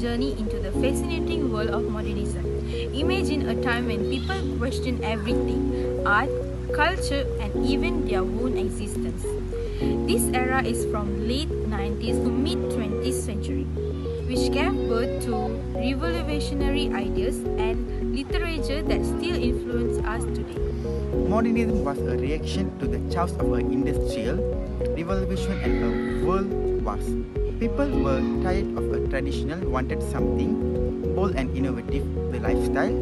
journey into the fascinating world of modernism. Imagine a time when people question everything: art, culture, and even their own existence. This era is from late 90s to mid 20th century, which gave birth to revolutionary ideas and literature that still influence us today. Modernism was a reaction to the chaos of an industrial revolution and a world wars. People were tired of a traditional, wanted something bold and innovative. The lifestyle,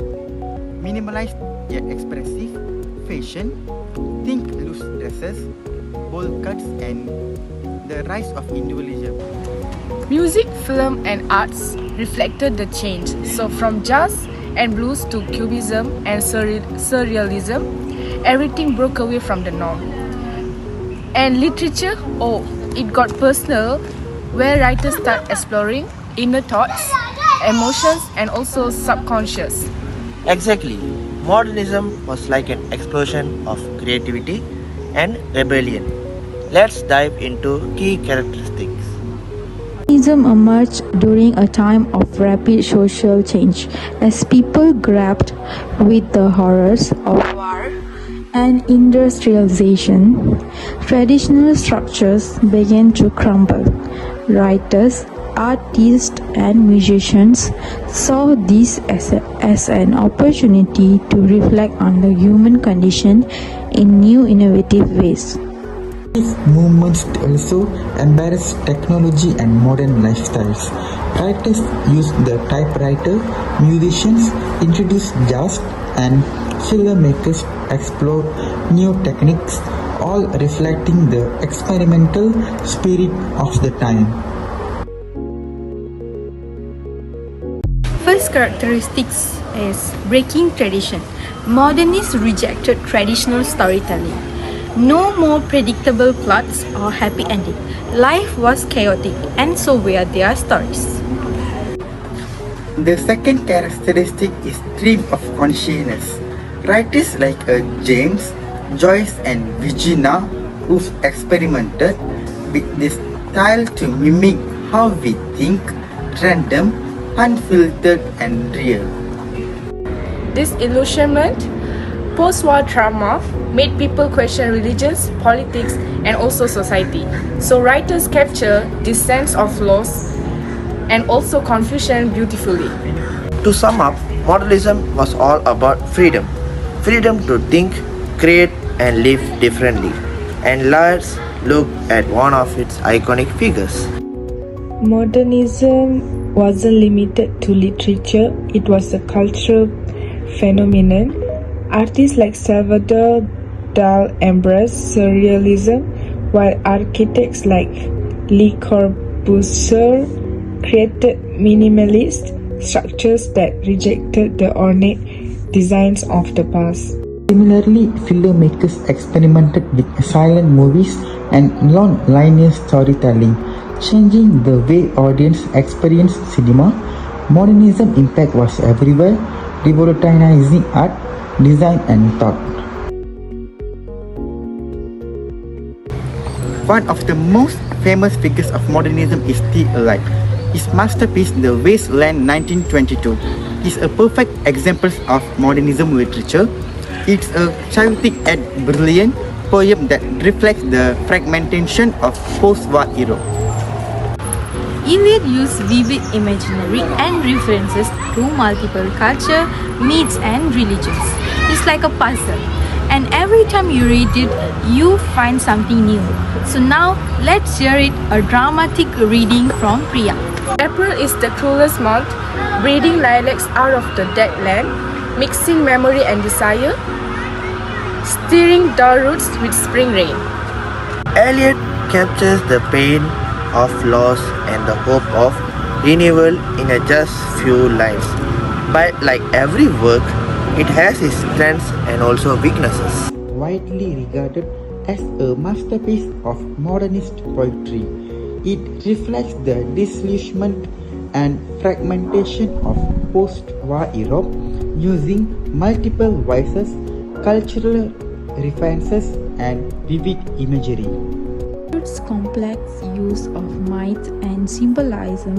minimalized yet expressive, fashion, think loose dresses, bold cuts, and the rise of individualism. Music, film, and arts reflected the change. So, from jazz and blues to cubism and surrealism, everything broke away from the norm. And literature, it got personal, where writers start exploring inner thoughts, emotions, and also subconscious. Exactly. Modernism was like an explosion of creativity and rebellion. Let's dive into key characteristics. Modernism emerged during a time of rapid social change as people grappled with the horrors of war and industrialization. Traditional structures began to crumble. Writers, artists, and musicians saw this as an opportunity to reflect on the human condition in new innovative ways. These movements also embrace technology and modern lifestyles. Writers used the typewriter, musicians introduced jazz, and filmmakers explored new techniques, all reflecting the experimental spirit of the time. First characteristics is breaking tradition. Modernists rejected traditional storytelling. No more predictable plots or happy ending. Life was chaotic, and so were their stories. The second characteristic is stream of consciousness. Writers like James, Joyce, and Virginia Woolf experimented with this style to mimic how we think, random, unfiltered, and real. Disillusionment, post-war trauma made people question religions, politics, and also society. So writers capture this sense of loss and also confusion beautifully. To sum up, modernism was all about freedom. Freedom to think, create, and live differently. And let's look at one of its iconic figures. Modernism wasn't limited to literature, it was a cultural phenomenon. Artists like Salvador Dali embraced surrealism, while architects like Le Corbusier created minimalist structures that rejected the ornate designs of the past. Similarly, filmmakers experimented with silent movies and non-linear storytelling, changing the way audience experienced cinema. Modernism impact was everywhere, revolutionizing art, design, and thought. One of the most famous figures of modernism is still alive. His masterpiece, The Wasteland 1922, is a perfect example of modernism literature. It's a chaotic and brilliant poem that reflects the fragmentation of post-war Europe. Eliot used vivid imaginary and references to multiple culture, myths, and religions. It's like a puzzle, and every time you read it, you find something new. So now, let's hear it, a dramatic reading from Priya. April is the cruelest month, breeding lilacs out of the dead land, mixing memory and desire, stirring dull roots with spring rain. Eliot captures the pain of loss and the hope of renewal in a just few lines. But like every work, it has its strengths and also weaknesses. Widely regarded as a masterpiece of modernist poetry, it reflects the disillusionment and fragmentation of post-war Europe, using multiple voices, cultural references, and vivid imagery. art's complex use of myth and symbolism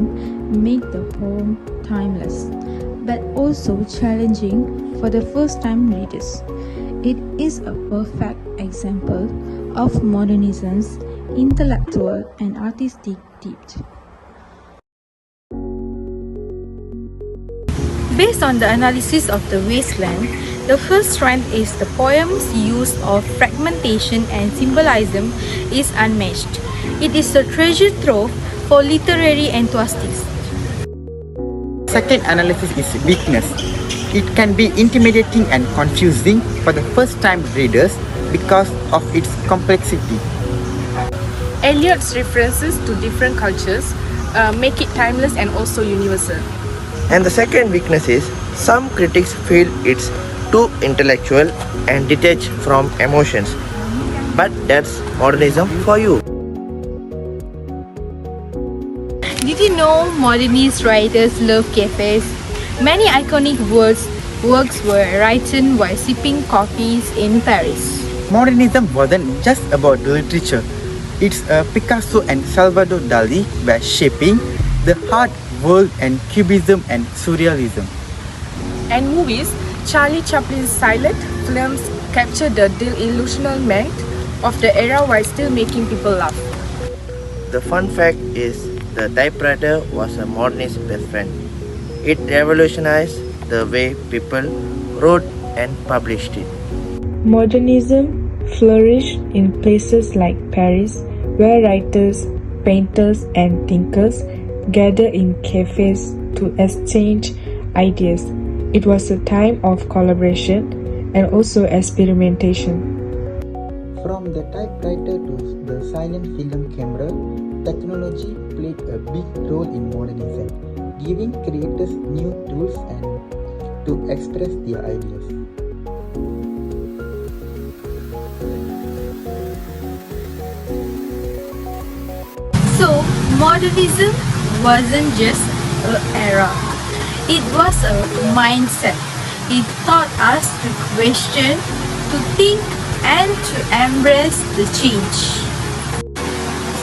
make the poem timeless, but also challenging for the first-time readers. It is a perfect example of modernism's intellectual and artistic depth. Based on the analysis of the wasteland, the first strength is the poem's use of fragmentation and symbolism is unmatched. It is a treasure trove for literary enthusiasts. Second analysis is weakness. It can be intimidating and confusing for the first-time readers because of its complexity. Eliot's references to different cultures make it timeless and also universal. And the second weakness is some critics feel it's too intellectual and detached from emotions. But that's modernism for you. Did you know modernist writers love cafes? Many iconic works were written while sipping coffees in Paris. Modernism wasn't just about literature. It's Picasso and Salvador Dali were shaping the art world and Cubism and Surrealism. And movies, Charlie Chaplin's silent films capture the disillusionment of the era while still making people laugh. The fun fact is the typewriter was a modernist best friend. It revolutionized the way people wrote and published it. Modernism flourished in places like Paris, where writers, painters, and thinkers gather in cafes to exchange ideas. It was a time of collaboration and also experimentation. From the typewriter to the silent film camera, technology played a big role in modernism, giving creators new tools and to express their ideas. So, modernism wasn't just an era, it was a mindset. It taught us to question, to think, and to embrace the change.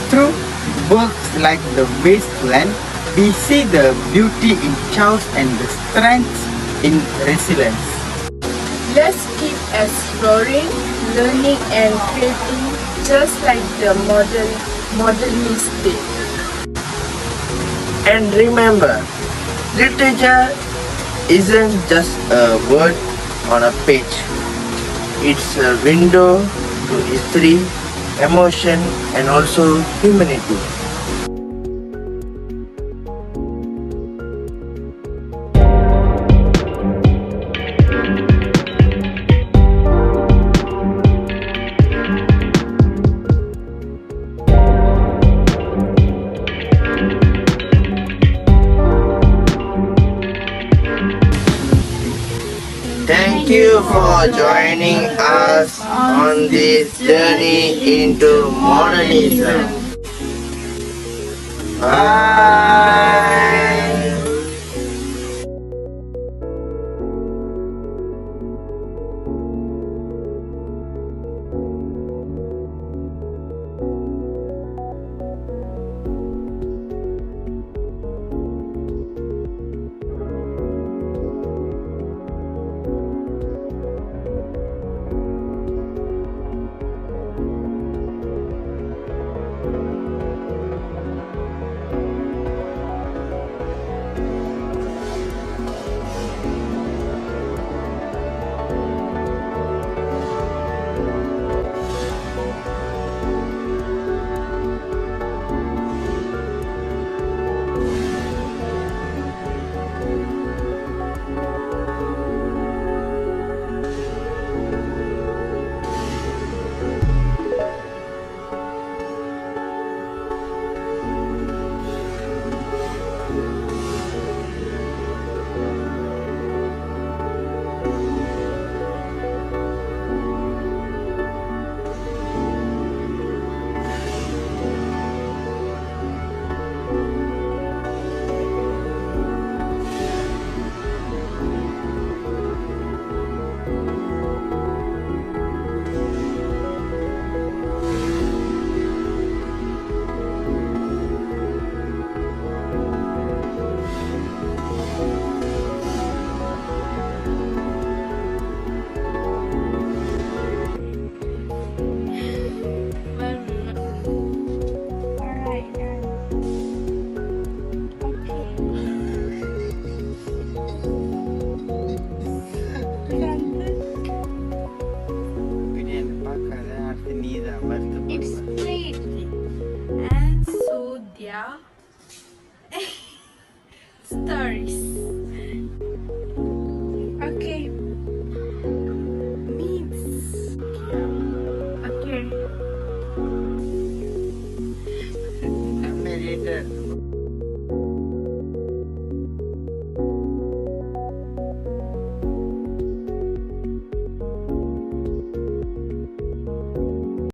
Through works like The Wasteland, we see the beauty in chaos and the strength in resilience. Let's keep exploring, learning, and creating just like the modernists did. And remember, literature isn't just a word on a page. It's a window to history, emotion, and also humanity. Thank you for joining us on this journey into modernism. Bye.